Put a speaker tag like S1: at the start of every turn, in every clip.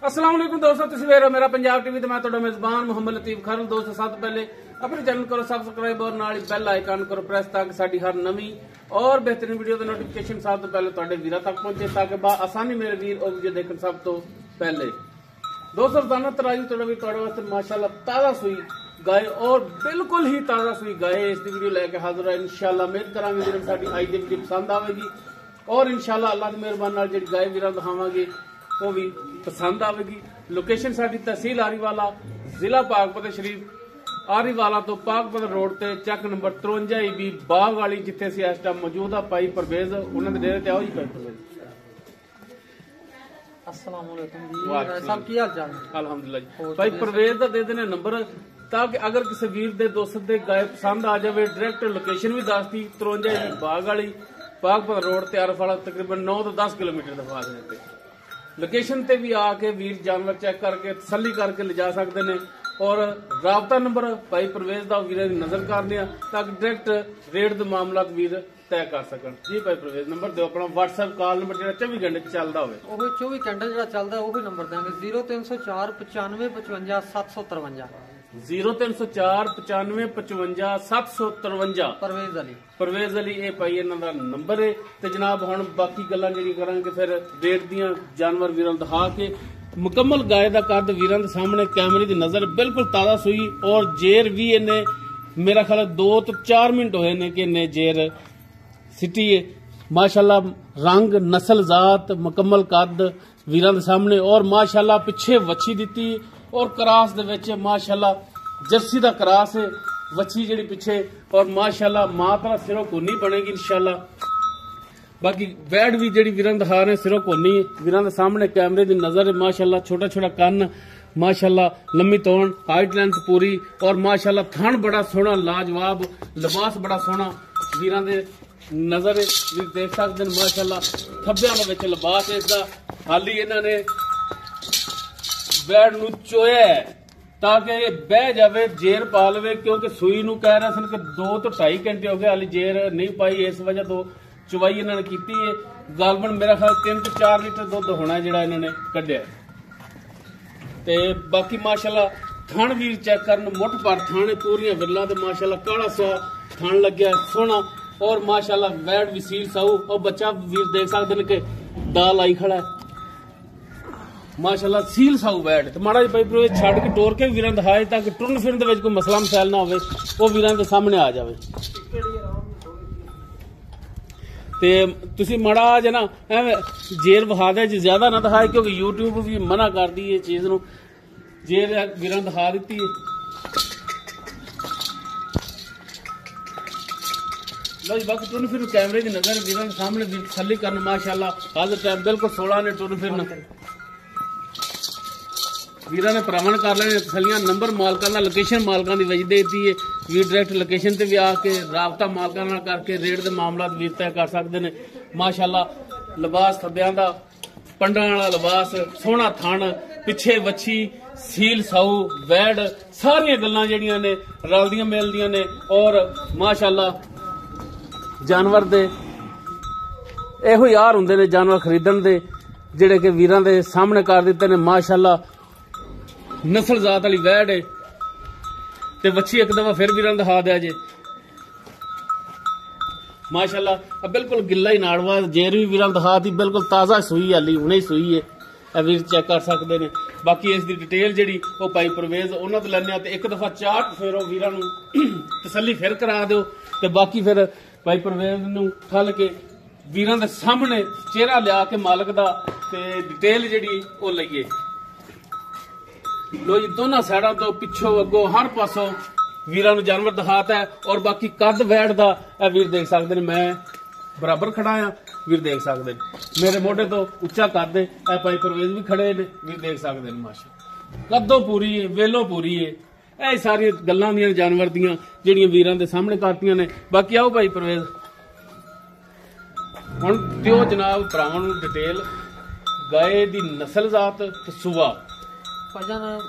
S1: अस्सलाम वालेकुम दोस्तों, तुसीं वेख रहे हो मेरा पंजाब टीवी ते मैं तुहाडा मेजबान मोहम्मद लतीफ खान। दोस्तों सब तो पहले अपने चैनल करो सब्सक्राइब और नाल ही बेल आइकन करो प्रेस ताकि साडी हर नवी और बेहतरीन वीडियो दी नोटिफिकेशन सब तो पहले तुहाडे वीरां तक पहुंचे ताकि आसानी मेरे वीर और वीडियो देखण सब तो पहले। दोस्तों रोजाना तराजू तुहाडा भी तुहाडे वास्ते माशाअल्लाह ताजा सुई गाय और बिल्कुल ही ताजा सुई गाय इस वीडियो लेके हाजिर है। इंशाअल्लाह उम्मीद करांगे वीर साडी आज दी वीडियो पसंद आवेगी और इंशाअल्लाह अल्लाह दी मेहरबानी नाल जिहड़ी गाय वीरां दिखावांगे वो भी पसंद आवेगी। लोकेशन साडी तहसील आरीवाला, जिला पाकपत शरीफ आरीवाला तो पाकपत रोड ते चक नंबर 53 भी बाग वाली जिथे असीं इस टाइम मौजूद आ। भाई परवेज उन्हां दे डेरे ते आओ जी। भाई परवेज
S2: अस्सलाम वालेकुम जी, सब की हाल चाल है?
S1: अल्हम्दुलिल्लाह जी। भाई परवेज दा दे देने नंबर ताकि अगर किसी वीर दे दोस्त दे गाय पसंद आ जाए डायरेक्ट लोकेशन भी दसती 53 भी बाग वाली पाकपत रोड ते आरीवाला तकरीबन 9 तो 10 किलोमीटर दा फासले ते लोकेशन ते भी आके वीर जानवर चेक करके तसल्ली करके ले जा सकते हैं। और राबता नंबर भाई परवेज का वीर की नजर करने ताकि डायरेक्ट रेट के मामला वीर तय कर सकन। जी भाई परवेज नंबर दो अपना व्हाट्सएप कॉल नंबर जो 24 घंटे चलता हो
S2: 24 घंटे जो चलता है वही नंबर देंगे 0304 95 55 753
S1: 0304 95 55 753 परवेज अली ये भाई इन्हां दा नंबर है। ते जनाब हुण बाकी गल्लां जेहड़ी करांगे फिर रेट दियां जानवर वीरां दिखा के मुकम्मल गाय दा कद वीरां दे सामने कैमरे दी नजर बिल्कुल ताजा सुई और जेर भी इन्हें मेरा ख्याल 2 तो 4 मिनट होए ने कि इन्हें जेर सिटी है। माशाल्लाह रंग नस्ल जात मुकम्मल कद वीरां दे सामने और माशाल्लाह पिछे वच्छी दिती और क्रास दे विच माशाल्लाह जर्सी दा क्रास है वच्छी जेहड़ी पिछे और माशाल्लाह मां दा सिरों कोनी बनेगी इंशाल्लाह। बाकी बैड भी जेहड़ी वीरां दिखा रहे सिरों कोनी वीरां दे सामने कैमरे दी नजर है। माशाल्लाह छोटा छोटा कन्न माशाल्लाह लम्मी तोड़ हाइट लेंथ पूरी और माशाल्लाह थन बड़ा सोहना लाजवाब लिबास बड़ा सोहना वीरां दे नजर है। वीर देख सकते हैं माशाल्लाह थब्बियां दे विच लिबास है इसदा हाली इन्हां ने बैड नूं चोया है ताकि ये बह जावे जेर पा लवे क्योंकि सुई नूं कह रहे सन कि 2 तो 2.5 घंटे हो गए हाली जेर नहीं पाई इस वजह तो चुवाई इन्होंने की है। गालबन मेरा ख्याल 3 तो 4 लीटर दुध होना है जिहड़ा इन्होंने कढ़िया ते बाकी माशाल्लाह थन वीर चेक करन मुठ पर थन पूरियां विरलां ते माशाल्लाह काला सा थन लग्या सोहना और माशाल्लाह वैड भी सील साऊ और बच्चा वीर देख सकते हैं कि दाल आई खड़ा है माशाल्लाह सील साऊ वैड ते माड़ा भाई पर छड़ के टोर के वीरां दिखाए ताकि टुरन फिरन दे विच कोई मसला मसैल ना होवे वो वीरां दे सामने आ जावे। ते तुसी माड़ा जना जेर विखा दे ज्यादा ना दिखाए क्योंकि यूट्यूब भी मना कर दी है चीज नूं जेर वीरां दिखा दित्ती है। लो जी बाकी टुरन फिरन कैमरे की नजर वीरां दे सामने तसल्ली करन माशाल्लाह हाजिर टाइम बिल्कुल 16 ने टुरन फिरन वीरां ने भरावन कर लेने तसलियां नंबर मालकां दा लोकेशन मालकां दी वज देती है। वीर डायरेक्ट लोकेशन ते भी आके राबता मालकां नाल करके रेट दे मामला वीर तय कर सकदे ने। माशाल्लाह लिबास थब्बियां दा पंडां वाला लिबास सोहना थन पिछे वच्छी सील साऊ वैड सारियां गल्लां जेहड़ियां ने रलदियां मिलदियां ने और माशाल्लाह जानवर दे इहो यार हुंदे ने जानवर खरीदण दे जेहड़े कि वीरां दे सामने कर दित्ते ने। माशाल्लाह नस्ल जात वाली वैड है ते वच्छी एक दफा फिर वीरां दिखा दिया जे माशाल्लाह बिल्कुल गिल्ला ही नाड़वा जेर भी वीरां दिखा दी बिल्कुल ताजा सुई हाली हुणे ही सुई है वीर चेक कर सकते हैं। बाकी इसकी डिटेल जी भाई परवेज उन्होंने तो लैने एक दफा चाट फिर वीरां नूं तसल्ली फिर करा दो ते बाकी फिर भाई परवेज नूं ठल के वीरां दे सामने चेहरा लिया के मालक दा ते डिटेल जी लईए। लो जी दोनों साइडों तो पिछों अगों हर पासों वीरां नूं जानवर दिखाता है और बाकी कद वैड दा वीर देख सकते हैं मैं बराबर खड़ा हाँ वीर देख सकते मेरे मोढे तो उच्चा कद है भाई परवेज भी खड़े ने वीर देख सकते हैं माशा कदों पूरी है वेलों पूरी है यह सारी गल्लां दियां जानवर दियां जिहड़ियां वीरां दे सामने करतियां ने। बाकी आओ भाई परवेज हुण दिओ जनाब भरावां नूं डिटेल गाय दी नस्ल जात ते सूआ
S2: भाईजान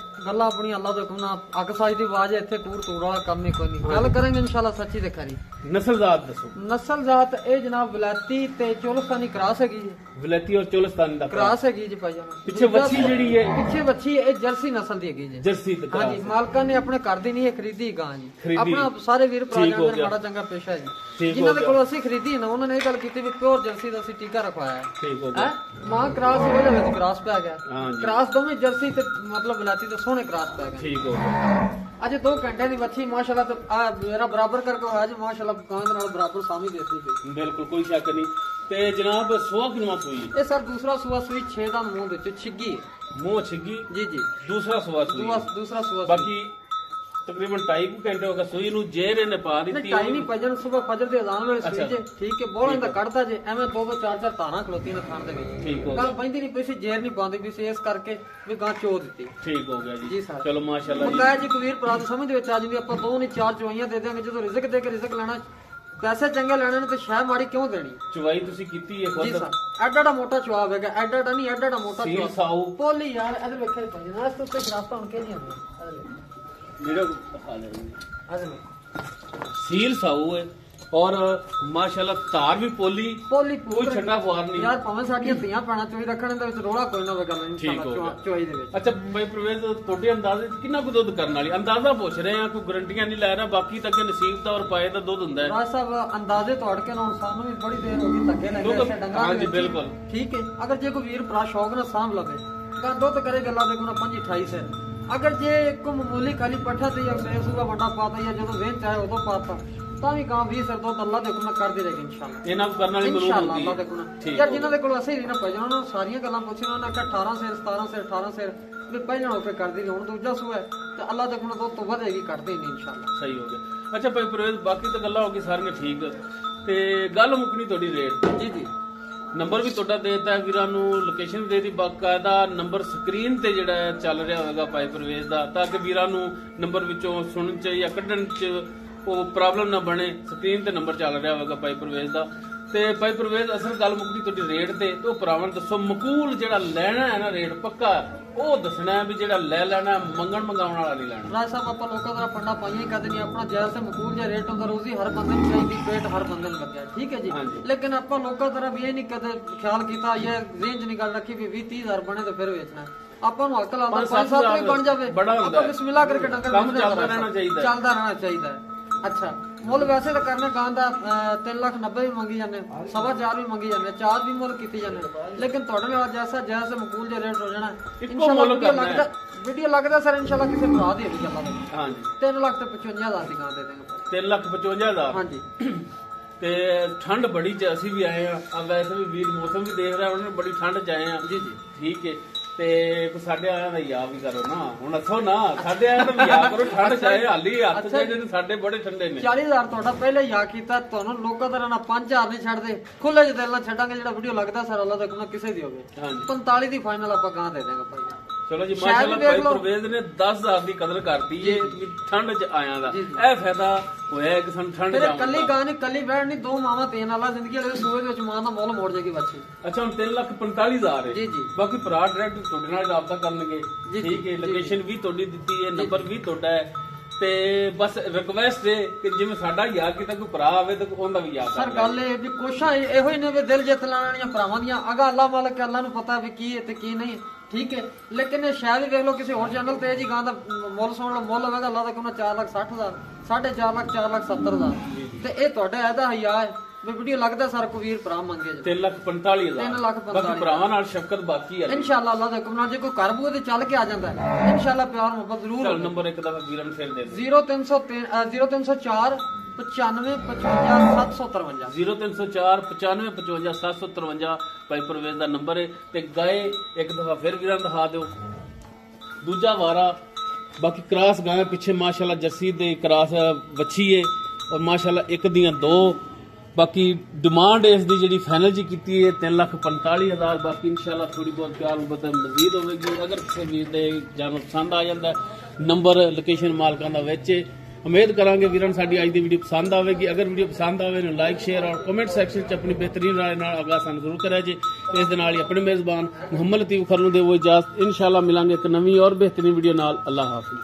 S2: गल्लां अपनी अल्लाह दे हुक्म नाल अग साज दी आवाज है इत्थे कूड़ तूड़ वाला कम ही कोई नहीं गल करेंगे इंशाल्लाह सच्ची ते खरी।
S1: ਨਸਲ ਜ਼ਾਤ ਦੱਸੋ।
S2: ਨਸਲ ਜ਼ਾਤ ਇਹ ਜਨਾਬ ਵਿਲਾਇਤੀ ਤੇ ਚੋਲਸਤਾਨੀ ਕਰਾਸ ਹੈਗੀ ਜੀ।
S1: ਵਿਲਾਇਤੀ ਔਰ ਚੋਲਸਤਾਨੀ ਦਾ
S2: ਕਰਾਸ ਹੈਗੀ ਜੀ ਭਾਈ ਜਾਨ।
S1: ਪਿੱਛੇ ਵੱਛੀ ਜਿਹੜੀ ਹੈ,
S2: ਪਿੱਛੇ ਵੱਛੀ ਇਹ ਜਰਸੀ ਨਸਲ ਦੀ ਹੈਗੀ ਜੀ।
S1: ਜਰਸੀ ਤੇ
S2: ਹਾਂਜੀ, ਮਾਲਕਾਂ ਨੇ ਆਪਣੇ ਘਰ ਦੀ ਨਹੀਂ, ਇਹ ਖਰੀਦੀ ਗਾਂ ਜੀ। ਆਪਣਾ ਸਾਰੇ ਵੀਰ ਭਰਾ ਜਾਣਦੇ ਮਾੜਾ ਚੰਗਾ ਪੇਸ਼ਾ ਹੈ ਜੀ। ਜਿਨ੍ਹਾਂ ਦੇ ਕੋਲ ਅਸੀਂ ਖਰੀਦੀ ਨਾ ਉਹਨਾਂ ਨੇ ਇਹ ਗੱਲ ਕੀਤੀ ਵੀ ਪਿਓਰ ਜਰਸੀ ਦਾ ਅਸੀਂ ਟੀਕਾ ਰਖਵਾਇਆ ਹੈ।
S1: ਠੀਕ ਹੋ ਗਿਆ।
S2: ਮਾਂ ਕਰਾਸ ਹੋ ਜਾਵੇ ਤੇ ਕਰਾਸ ਪੈ ਗਿਆ। ਕਰਾਸ ਦੋਵੇਂ ਜਰਸੀ ਤੇ ਮਤਲਬ ਵਿਲਾਇਤੀ ਤੇ ਸੋਹਣੇ ਕਰਾਸ ਪੈ ਗਏ।
S1: ਠੀਕ ਹੋ ਗਿਆ।
S2: ਅਜੇ 2 ਘੰਟੇ ਦੀ ਵੱਛੀ ਮਾਸ਼ਾਅੱਲਾ ਤੇ ਮੇਰਾ ਬਰਾਬਰ ਕਰਕੇ ਹੋਇਆ ਜੀ ਮਾਸ਼ਾਅੱਲਾ, ਗਾਂ ਦੇ ਨਾਲ ਬਰਾਬਰ ਸਾਮੀ ਦੇਸੀ ਪਈ।
S1: ਬਿਲਕੁਲ ਕੋਈ ਸ਼ੱਕ ਨਹੀਂ। ਤੇ ਜਨਾਬ ਸੂਆ ਕਿੰਨਾ ਸੂਈ?
S2: ਇਹ ਸਰ ਦੂਸਰਾ ਸੂਆ ਸੂਈ 6 ਦਾ ਮੂੰਹ ਵਿੱਚ ਛਿੱਗੀ
S1: ਮੂੰਹ ਛਿੱਗੀ
S2: ਜੀ ਜੀ।
S1: ਦੂਸਰਾ ਸੂਆ ਸੂਈ
S2: ਦੂਸਰਾ ਸੂਆ।
S1: ਬਾਕੀ ਤਕਰੀਬਨ 2.5 ਘੰਟੇ ਹੋ ਗਏ ਸੂਈ ਨੂੰ। ਜੇਰ ਇਹਨੇ ਪਾ ਦਿੱਤੀ।
S2: ਟਾਈ ਨਹੀਂ ਭਜਣ ਸਵੇਰ ਫਜਰ ਦੇ ਅਜ਼ਾਨ ਵੇਲੇ ਸੂਈ ਜੇ। ਠੀਕ ਹੈ, ਬੋਲਾਂ ਦਾ ਕੱਢਦਾ ਜੇ ਐਵੇਂ 2-2 4-4 ਧਾਰਾਂ ਖਲੋਤੀਆਂ ਨੇ ਖਾਣ ਦੇ ਵਿੱਚ।
S1: ਠੀਕ ਹੋ
S2: ਗੱਲ ਪੈਂਦੀ ਨਹੀਂ ਪਈ ਸੀ, ਜੇਰ ਨਹੀਂ ਪਾਉਂਦੀ ਪਈ ਸੀ, ਇਸ ਕਰਕੇ ਵੀ ਗਾਂ ਚੋ ਦਿੱਤੀ।
S1: ਠੀਕ ਹੋ ਗਿਆ
S2: ਜੀ ਸਰ।
S1: ਚਲੋ ਮਾਸ਼ਾਅੱਲਾ ਜੀ।
S2: ਮਕਾਇਆ ਜੀ ਕਬੀਰ ਭਰਾ ਦੀ ਸਮਝ ਦੇ ਵਿੱਚ ਆ ਜਾਂਦੀ। ਆਪਾਂ 2 ਨਹੀਂ 4 ਚਵਾਈਆਂ ਦੇ ਦਿਆਂਗੇ। ਜਦੋਂ ਰਿਜ਼ਕ ਦੇ ਕੇ ਰਿਜ਼ਕ ਲੈਣਾ, ਪੈਸੇ ਚੰਗੇ ਲੈਣੇ ਨੇ ਤੇ ਸ਼ਾਇਦ ਮਾੜੀ ਕਿਉਂ ਦੇਣੀ।
S1: ਚਵਾਈ ਤੁਸੀਂ ਕੀਤੀ ਹੈ ਖੁਦ?
S2: ਜੀ ਸਰ। ਐਡਾ ਮੋਟਾ ਚਵਾਬ ਹੈਗਾ, ਐਡਾ ਨਹੀਂ, ਐਡਾ ਮੋਟਾ
S1: ਸੀਲ ਸਾਊ
S2: ਪੋਲੀ ਯਾਰ। ਇਹਦੇ ਵੇਖੇ ਭਾਈ ਨਾ ਇਸ ਤੋਂ ਸ਼ਰਾਫਤਾਂ ਹੁਣ ਕਿਹੜੀਆਂ ਹੁੰਦੀਆਂ।
S1: ਵੀਡੀਓ ਦਿਖਾ ਲੈਣੀ।
S2: ਸੀਲ
S1: ਸਾਊ ਹੈ ਔਰ ਮਾਸ਼ਾਅੱਲਾ ਧਾਰ ਵੀ ਪੋਲੀ ਕੋਈ ਛੱਡਾ ਫੁਆਰ ਨਹੀਂ
S2: ਯਾਰ। ਭਾਵੇਂ ਸਾਡੀਆਂ ਧੀਆਂ ਪੈਣਾ ਚੋਈ ਰੱਖਣ ਦੇ ਵਿੱਚ ਰੋਲਾ ਕੋਈ ਨਾ ਹੋਵੇਗਾ ਇਨਸ਼ਾਅੱਲਾ ਚੋਈ ਦੇ ਵਿੱਚ।
S1: ਅੱਛਾ ਭਾਈ ਪ੍ਰਵੇਜ਼, ਤੁਹਾਡੇ ਅੰਦਾਜ਼ੇ ਚ ਕਿੰਨਾ ਕੁ ਦੁੱਧ ਕਰਨ ਵਾਲੀ? ਅੰਦਾਜ਼ਾ ਪੁੱਛ ਰਹੇ ਆ, ਕੋਈ ਗਰੰਟੀਆਂ ਨਹੀਂ ਲੈ ਰਿਹਾ। ਬਾਕੀ ਤਾਂ ਕਿ ਨਸੀਬ ਦਾ ਔਰ ਪਾਏ ਦਾ ਦੁੱਧ ਹੁੰਦਾ ਹੈ।
S2: ਰਾਜ ਸਾਹਿਬ ਅੰਦਾਜ਼ੇ ਤੋੜ ਕੇ ਨਾ ਸਾਨੂੰ ਵੀ ਬੜੀ ਦੇਰ ਹੋ ਗਈ ਧੱਕੇ ਲੱਗੇ ਐਸੇ ਡੰਗਾਂ।
S1: ਹਾਂਜੀ ਬਿਲਕੁਲ
S2: ਠੀਕ ਹੈ। ਅਗਰ ਜੇ ਕੋਈ ਵੀਰ ਭਰਾ ਸ਼ੌਕ ਨਾਲ ਸਾਂਭ ਲਵੇ ਤਾਂ ਦੁੱਧ ਕਰੇ ਗੱਲਾਂ ਦੇ ਕੋਲ 25-28 ਸੇ। ਅਗਰ ਜੇ ਇੱਕ ਮਾਮੂਲੀ ਖਾਲੀ ਪੱਠਾ ਤੇ ਜਾਂ ਸੂਗਾ ਵੱਡਾ ਪਾਤਾ ਜਾਂ ਜਦੋਂ ਵੇਚ ਚਾਹੇ ਉਦੋਂ ਪਾਤਾ ਤਾਂ ਵੀ ਗਾਂ 20 ਸਿਰ ਦੁੱਧ ਅੱਲਾ ਦੇ ਕੋਲ ਕਰਦੀ ਰਹੇਗੀ ਇਨਸ਼ਾਅੱਲਾ।
S1: ਇਹਨਾਂ ਨੂੰ ਕਰਨ ਵਾਲੀ ਮਰੂਦ
S2: ਇਨਸ਼ਾਅੱਲਾ ਅੱਲਾ ਦੇ ਕੋਲ। ਯਾਰ ਜਿਨ੍ਹਾਂ ਦੇ ਕੋਲ ਅਸੀਂ ਨਹੀਂ ਨਾ ਭਜਣਾ ਉਹਨਾਂ ਨੂੰ ਸਾਰੀਆਂ ਗੱਲਾਂ ਪੁੱਛੀਆਂ, ਉਹਨਾਂ ਨੇ ਆਖਿਆ 18 ਸਿਰ 17 ਸਿਰ 18 ਸਿਰ ਵੀ ਪਹਿਲਾਂ ਹੋ ਕੇ ਕਰਦੀ ਰਹੀ। ਹੁਣ ਦੂਜਾ ਸੂਆ ਤੇ ਅੱਲਾ ਦੇ ਕੋਲ ਦੁੱਧ ਤੋਂ ਵਧੇਗੀ ਕੱਢਦੀ ਨਹੀਂ ਇਨਸ਼ਾਅੱਲਾ।
S1: ਸਹੀ ਹੋ ਗਿਆ। ਅੱਛਾ ਭਾਈ ਪ੍ਰਵੇਜ਼, ਬਾਕੀ ਤਾਂ ਗੱਲਾਂ ਹੋ ਗਈ ਸਾਰੀਆਂ ਠੀਕ। ਤੇ ਗੱਲ ਮੁੱਕਣੀ ਤੁਹਾਡੀ ਰੇਟ।
S2: ਜੀ ਜੀ।
S1: ਨੰਬਰ ਵੀ ਤੁਹਾਡਾ ਦੇਤਾ ਵੀਰਾਂ ਨੂੰ, ਲੋਕੇਸ਼ਨ ਵੀ ਦੇਤੀ, ਬਾਕਾਇਦਾ ਨੰਬਰ ਸਕਰੀਨ ਤੇ ਜਿਹੜਾ ਚੱਲ ਰਿਹਾ ਹੋਵੇਗਾ ਭਾਈ ਪ੍ਰਵੇਜ਼ ਦਾ, ਤਾਂ ਕਿ ਵੀਰਾਂ ਨੂੰ ਨੰਬਰ ਵਿੱਚੋਂ ਸੁਣਨ ਚ ਜਾਂ ਕੱਢਣ ਚ ਉਹ ਪ੍ਰੋਬਲਮ ਨਾ ਬਣੇ। ਸਕਰੀਨ ਤੇ ਨੰਬਰ ਚੱਲ ਰਿਹਾ ਹੋਵੇਗਾ ਭਾਈ ਪ੍ਰਵੇਜ਼ ਦਾ। ਤੇ ਭਾਈ ਪ੍ਰਵੇਜ਼ ਅਸਲ ਗੱਲ ਮੁੱਕਦੀ ਤੁਹਾਡੀ ਰੇਟ ਤੇ ਉਹ ਭਰਾਵਾਂ ਨੂੰ ਦੱਸੋ। ਮਕੂਲ ਜਿਹੜਾ ਲੈਣਾ ਹੈ ਨਾ ਰੇਟ ਪੱਕਾ ਉਹ ਦੱਸਣਾ ਹੈ ਵੀ ਜਿਹੜਾ ਲੈ ਲੈਣਾ ਮੰਗਾਉਣ ਵਾਲਾ ਨਹੀਂ ਲੈਣਾ।
S2: ਰਾਜ ਸਾਹਿਬ ਆਪਾਂ ਲੋਕਾਂ ਦਾ ਪੰਡਾ ਪਾਈਆਂ ਹੀ ਕਦੇ ਨਹੀਂ। ਆਪਣਾ ਜਾਇਜ਼ ਤੇ ਮਕੂਲ ਜਿਹਾ ਰੇਟ ਹੁੰਦਾ, ਰੋਜ਼ੀ ਹਰ ਬੰਦੇ ਨੂੰ ਚਾਹੀਦੀ, ਪੇਟ ਹਰ ਬੰਦੇ ਨੂੰ ਲੱਗਿਆ। ਠੀਕ ਹੈ ਜੀ। ਲੇਕਿਨ ਆਪਾਂ ਲੋਕਾਂ ਤਰ੍ਹਾਂ ਵੀ ਇਹ ਨਹੀਂ ਕਦੇ ਖਿਆਲ ਕੀਤਾ ਜਾਂ ਰੇਂਜ ਨਹੀਂ ਗੱਲ ਰੱਖੀ ਵੀ 20-30 ਹਜ਼ਾਰ ਬਣੇ ਤੇ ਫਿਰ ਵੇਚਣਾ। ਆਪਾਂ ਨੂੰ ਅਕਲ ਆਉਂਦਾ 5-7 ਵੀ ਬਣ ਜਾਵੇ, ਆਪਾਂ ਬਿਸਮਿਲ੍ਲਾ ਕਰਕੇ ਡੰਗਰ
S1: ਚੱਲਦਾ ਰਹਿਣਾ ਚਾਹੀਦਾ।
S2: ਅੱਛਾ ਮੁੱਲ ਵੈਸੇ ਤਾਂ ਕਰਨਾ ਗਾਂ ਦਾ 3,90,000 ਵੀ ਮੰਗੀ ਜਾਂਦੇ, 4.25 ਵੀ ਮੰਗੀ ਜਾਂਦੇ, 4 ਵੀ ਮੁੱਲ ਕੀਤੀ ਜਾਂਦੇ। ਲੇਕਿਨ ਤੁਹਾਡੇ ਨਾਲ ਜੈਸਾ ਮਕੂਲ ਜਿਹਾ ਰੇਟ ਹੋ ਜਾਣਾ ਇਨਸ਼ਾਅੱਲਾ। ਵੀਡੀਓ ਲੱਗਦਾ ਸਰ ਇਨਸ਼ਾਅੱਲਾ ਕਿਸੇ ਭਰਾ ਦੀ ਹੋਈ ਗੱਲਾਂ ਦੇ। ਹਾਂਜੀ 3,55,000 ਦੀ ਗਾਂ ਦੇ ਦੇਂਗੇ।
S1: 3,55,000
S2: ਹਾਂਜੀ।
S1: ਤੇ ਠੰਡ ਬੜੀ ਚ ਅਸੀਂ ਵੀ ਆਏ ਆ, ਵੈਸੇ ਵੀ ਵੀਰ ਮੌਸਮ ਵੀ ਦੇਖ ਰਿਹਾ, ਉਹਨਾਂ ਨੇ ਬੜੀ ਠੰਡ ਚ ਆਏ ਆ। ਜੀ ਜੀ ਠੀਕ ਹੈ। ਤੇ ਸਾਡੇ ਆਇਆਂ ਦਾ ਯਾਦ ਵੀ ਕਰੋ ਨਾ, ਹੁਣ ਅੱਥੋ ਨਾ ਸਾਡੇ ਆਇਆਂ ਦਾ ਵੀ ਯਾਦ ਕਰੋ। ਠੰਡ ਚਾਹੇ ਹਾਲੀ ਹੱਥ ਚਾਹੀਦੇ ਨੇ, ਸਾਡੇ ਬੜੇ ਠੰਡੇ ਨੇ।
S2: 40,000 ਤੁਹਾਡਾ ਪਹਿਲੇ ਯਾਦ ਕੀਤਾ, ਤੁਹਾਨੂੰ ਲੋਕਾਂ ਦਾ ਨਾ 5,000 ਨਹੀਂ ਛੱਡਦੇ, ਖੁੱਲੇ ਜਿਹੇ ਦਿਲ ਨਾਲ ਛੱਡਾਂਗੇ। ਜਿਹੜਾ ਵੀਡੀਓ ਲੱਗਦਾ ਸਰ ਅੱਲਾ ਦਾ ਕੋਲ ਕਿਸੇ ਦੀ ਹੋਵੇ 45 ਦੀ ਫਾਈਨਲ ਆਪਾਂ ਗਾਂ ਦੇ ਦੇਂਗੇ ਭਾਈ।
S1: ਚਲੋ ਜੀ ਮਾਸ਼ਾਅੱਲਾ ਭਾਈ ਪ੍ਰਵੇਜ਼ ਨੇ 10,000 ਦੀ ਕਦਰ ਕਰਤੀ ਏ ਠੰਡ ਚ ਆਇਆਂ ਦਾ। ਇਹ ਫਾਇਦਾ ਹੋਇਆ ਕਿ ਸਾਨੂੰ ਠੰਡ ਜਾਵਾਂ।
S2: ਕੱਲੀ ਗਾਂ ਨਹੀਂ, ਕੱਲੀ ਬੈਠ ਨਹੀਂ, 2 ਮਾਵਾਂ ਦੇਣ ਵਾਲਾ ਜ਼ਿੰਦਗੀ ਵਾਲੇ ਸੂਏ ਦੇ ਵਿੱਚ ਮਾਂ ਦਾ ਮੁੱਲ ਮੋੜ ਜਾਏਗੀ ਬੱਚੀ।
S1: ਅੱਛਾ ਹੁਣ 3,45,000 ਹੈ। ਜੀ ਜੀ। ਬਾਕੀ ਭਰਾ ਡਾਇਰੈਕਟ ਤੁਹਾਡੇ ਨਾਲ ਰਾਬਤਾ ਕਰਨਗੇ। ਠੀਕ ਹੈ। ਲੋਕੇਸ਼ਨ ਵੀ ਤੁਹਾਡੀ ਦਿੱਤੀ ਹੈ, ਨੰਬਰ ਵੀ ਤੁਹਾਡਾ ਹੈ। ਤੇ ਬਸ ਰਿਕਵੈਸਟ ਹੈ ਕਿ ਜਿਵੇਂ ਸਾਡਾ ਯਾਦ ਕੀਤਾ ਕੋਈ ਭਰਾ ਆਵੇ ਤਾਂ ਉਹਦਾ ਵੀ ਯਾਦ
S2: ਸਰ ਗੱਲ ਇਹ ਵੀ ਕੋਸ਼ਾਂ ਇਹੋ ਹੀ ਨੇ ਵੀ ਦਿਲ ਜਿੱਤ ਲੈਣ ਵਾਲੀਆਂ ਭਰਾਵਾਂ ਦੀਆਂ। ਅਗਾ ਅੱਲਾ ਮਾਲਕ ਅੱਲਾ ਨੂੰ ਪਤਾ ਵੀ ਕੀ ਹੈ ਤੇ ਕੀ ਨਹੀਂ। ਠੀਕ ਹੈ। ਲੇਕਿਨ ਸ਼ਾਇਦ ਵੇਖ ਲਓ ਕਿਸੇ ਹੋਰ ਚੈਨਲ ਤੇ ਜੀ ਗਾਂ ਦਾ ਮੁੱਲ ਸੁਣ ਲਓ, ਮੁੱਲ ਹੋਵੇਗਾ ਅੱਲਾ ਦਾ ਕੋਲ 4,60,000, 4.5 ਲੱਖ, 4,70,000 ਤੇ ਇਹ ਤੁਹਾਡਾ ਇਹਦਾ ਹਯਾ ਹੈ ਵੀ ਵੀਡੀਓ ਲੱਗਦਾ ਸਰ ਕੋਈ ਵੀਰ ਭਰਾ ਮੰਗੇ
S1: 3,45,000 ਬਾਕੀ ਭਰਾਵਾਂ ਨਾਲ ਸ਼ਫਕਤ ਬਾਕੀ ਹੈ
S2: ਇਨਸ਼ਾਅੱਲਾ ਅੱਲਾ ਦੇ ਹੁਕਮ ਨਾਲ। ਜੇ ਕੋਈ ਘਰ ਬੂਏ ਤੇ ਚੱਲ ਕੇ ਆ ਜਾਂਦਾ ਇਨਸ਼ਾਅੱਲਾ ਪਿਆਰ ਮੁਹੱਬਤ ਜ਼ਰੂਰ।
S1: ਚਲ ਨੰਬਰ ਇੱਕ ਦਫਾ ਵੀਰਾਂ ਨੂੰ ਫਿਰ ਦੇ
S2: 0304 95 55 753
S1: 0304 95 55 753 ਭਾਈ ਪ੍ਰਵੇਜ਼ ਦਾ ਨੰਬਰ ਹੈ। ਤੇ ਗਾਏ ਇੱਕ ਦਫਾ ਫਿਰ ਵੀਰਾਂ ਨੂੰ ਦਿਖਾ ਦਿਓ ਦੂਜਾ ਵਾਰਾ। ਬਾਕੀ ਕਰਾਸ ਗਾਂ ਪਿੱਛੇ ਮਾਸ਼ਾਅੱਲਾ ਜੱਸੀ ਦੇ ਕਰਾਸ ਵੱਛੀ ਹੈ ਔਰ ਮਾਸ਼ਾਅੱਲਾ ਇੱਕ ਦੀਆਂ 2। ਬਾਕੀ ਡਿਮਾਂਡ ਇਸ ਦੀ ਜਿਹੜੀ ਫਾਈਨਲ ਜੀ ਕੀਤੀ ਹੈ 3,45,000। ਬਾਕੀ ਇਨਸ਼ਾਅੱਲਾ ਥੋੜੀ ਬਹੁਤ ਪਿਆਰ ਮੁਹੱਬਤ ਮਜ਼ੀਦ ਹੋਵੇਗੀ। ਅਗਰ ਕਿਸੇ ਵੀਰ ਦੇ ਜਾਨਵਰ ਪਸੰਦ ਆ ਜਾਂਦਾ ਨੰਬਰ ਲੋਕੇਸ਼ਨ ਮਾਲਕਾਂ ਦਾ ਵਿੱਚ। ਉਮੀਦ ਕਰਾਂਗੇ ਵੀਰਾਂ ਨੂੰ ਸਾਡੀ ਅੱਜ ਦੀ ਵੀਡੀਓ ਪਸੰਦ ਆਵੇਗੀ। ਅਗਰ ਵੀਡੀਓ ਪਸੰਦ ਆਵੇ ਨੂੰ ਲਾਈਕ ਸ਼ੇਅਰ ਔਰ ਕਮੈਂਟ ਸੈਕਸ਼ਨ 'ਚ ਆਪਣੀ ਬਿਹਤਰੀਨ ਰਾਏ ਨਾਲ ਆਗਾਹ ਸਾਨੂੰ ਜ਼ਰੂਰ ਕਰਿਆ ਜੀ। ਇਸ ਦੇ ਨਾਲ ਹੀ ਆਪਣੇ ਮੇਜ਼ਬਾਨ ਮੁਹੰਮਦ ਲਤੀਫ ਖਰ ਨੂੰ ਦੇਵੋ ਇਜਾਜ਼ਤ। ਇਨਸ਼ਾਅੱਲਾ ਮਿਲਾਂਗੇ ਇੱਕ ਨਵੀਂ ਔਰ ਬਿਹਤਰੀਨ ਵੀਡੀਓ ਨਾਲ। ਅੱਲਾਹ ਹਾਫਿਜ਼।